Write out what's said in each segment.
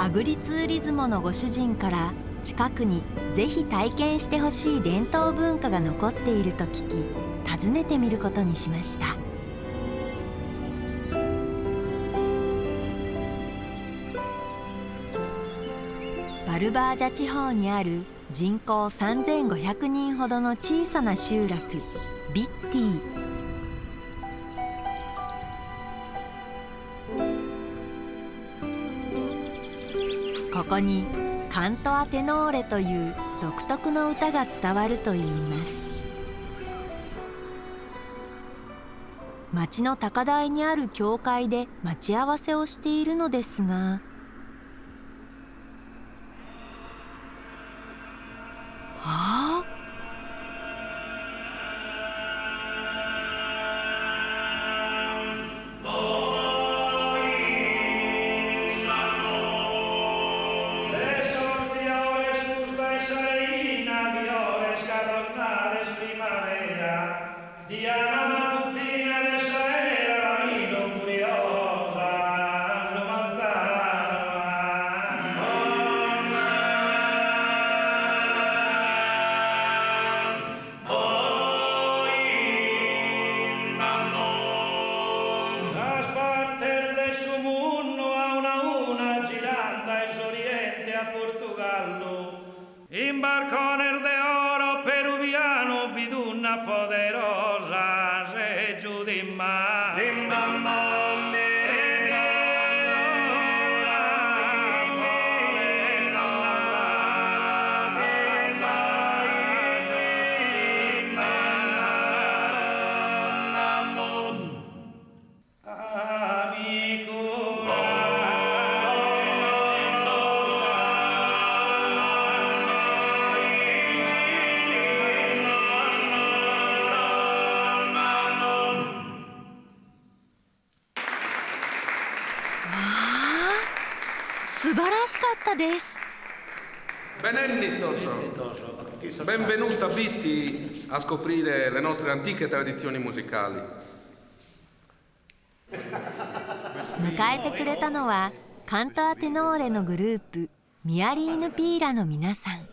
アグリツーリズモのご主人から近くにぜひ体験してほしい伝統文化が残っていると聞き、訪ねてみることにしました。バルバージャ地方にある人口3500人ほどの小さな集落ビッティ。ここにカントアテノーレという独特の歌が伝わるといいます。町の高台にある教会で待ち合わせをしているのですが、ああ、Imbarcones de oro peruviano, viduna poderosa, se Judimma.素晴らしかったです。Benedetto, benvenuta Bitti a scoprire le nostre antiche tradizioni musicali. 迎えてくれたのはカントアテノーレのグループミアリーヌピーラの皆さん。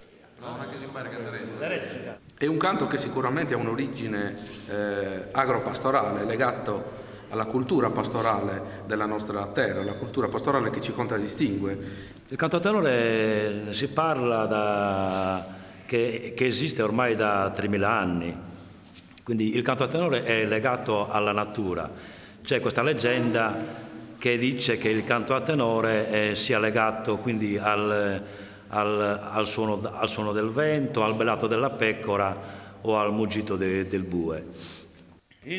È un canto che sicuramente ha un'origine agropastorale, legato alla cultura pastorale della nostra terra, la cultura pastorale che ci contraddistingue. Il canto a tenore si parla che esiste ormai da 3000 anni, quindi il canto a tenore è legato alla natura. C'è questa leggenda che dice che il canto a tenore sia legato quindi al suono del vento, al belato della pecora o al muggito del bue. メ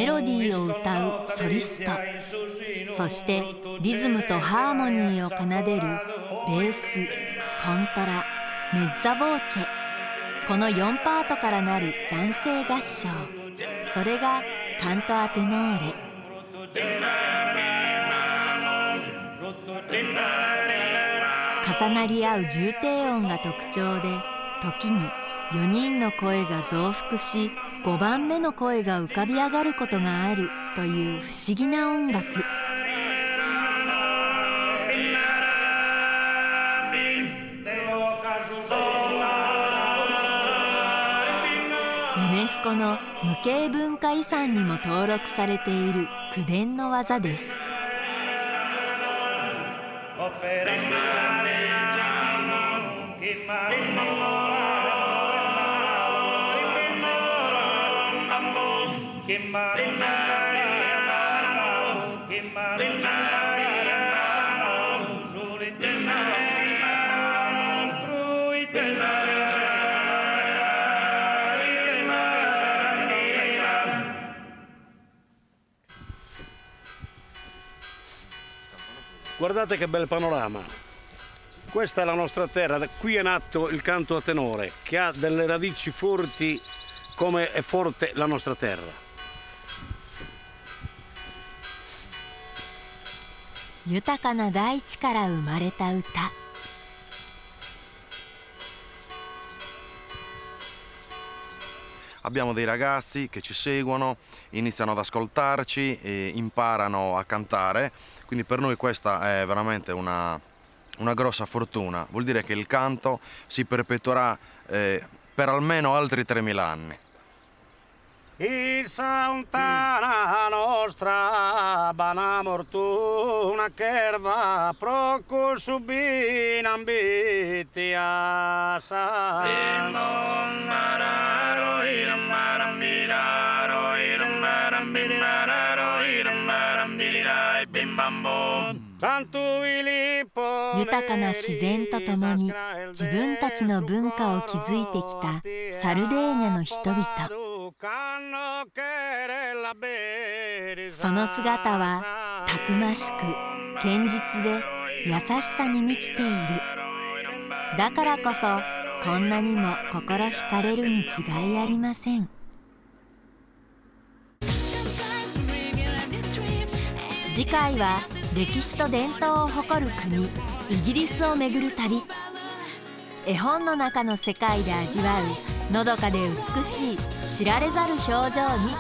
ロディーを歌うソリスト、そしてリズムとハーモニーを奏でるベース、コントラ、メッザボーチェ、この4パートからなる男性合唱、それがカントアテノーレ。重なり合う重低音が特徴で、時に4人の声が増幅し5番目の声が浮かび上がることがあるという不思議な音楽。ユネスコの無形文化遺産にも登録されている口伝の技です。Guardate che bel panorama. Questa è la nostra terra, qui è nato il canto a tenore, che ha delle radici forti come è forte la nostra terra. 豊かな大地から生まれた歌。abbiamo dei ragazzi che ci seguono, iniziano ad ascoltarci e imparano a cantare, quindi per noi questa è veramente una grossa fortuna. Vuol dire che il canto si perpetuerà per almeno altri 3000 anni. Il Santana nostra bana mortuna kerva procu subina ambiti asa豊かな自然とともに自分たちの文化を築いてきたサルデーニャの人々。その姿はたくましく堅実で優しさに満ちている。だからこそこんなにも心惹かれるに違いありません。次回は歴史と伝統を誇る国イギリスを巡る旅。絵本の中の世界で味わうのどかで美しい知られざる表情に